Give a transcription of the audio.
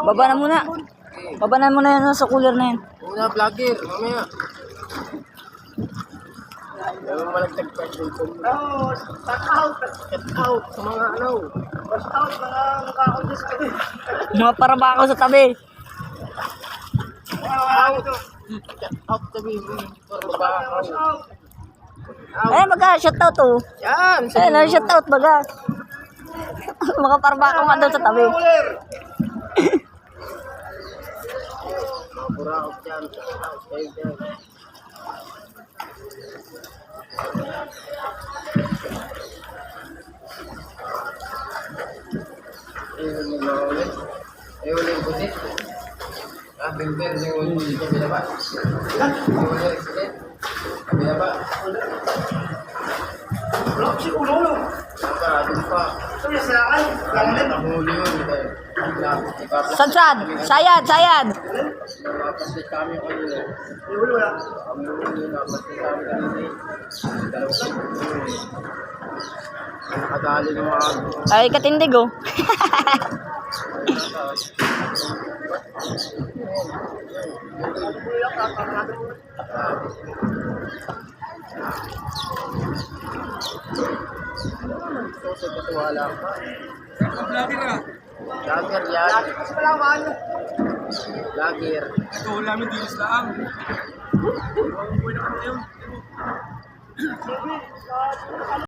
Baba na muna. Baba na muna yan sa cooler na yan. Una, vlogger, mamaya. Yung malagtag pa dito. Cut out. Get out sa mga ano. Bust out, mga nakakundis ko. Mga parabako sa tabi. Get out sabi mo. Parang Eh, baga, shoutout oh. yan. Eh, shoutout baga. Mga parabako nga daw sa tabi. Mga buraot yan. Out kayo dyan. Ulit puti. Bimper yung ulit sa binaba. Ulit ulit. Binaba. Si ulo. Paradong pa. Ito yung silangan. Langit. Nahuli yun. Sadsad, sayad. Napaslit kami kanina. Yung ulo wala. Kami huli, napaslit kami kanina. Dalawang nakadali ng mga Ay, katindig oh. suso katuwala pa. Lagi na. Lager yan. Kasi pala ako Lager. ito, wala namin dilis lang. Buhay na ka na yun.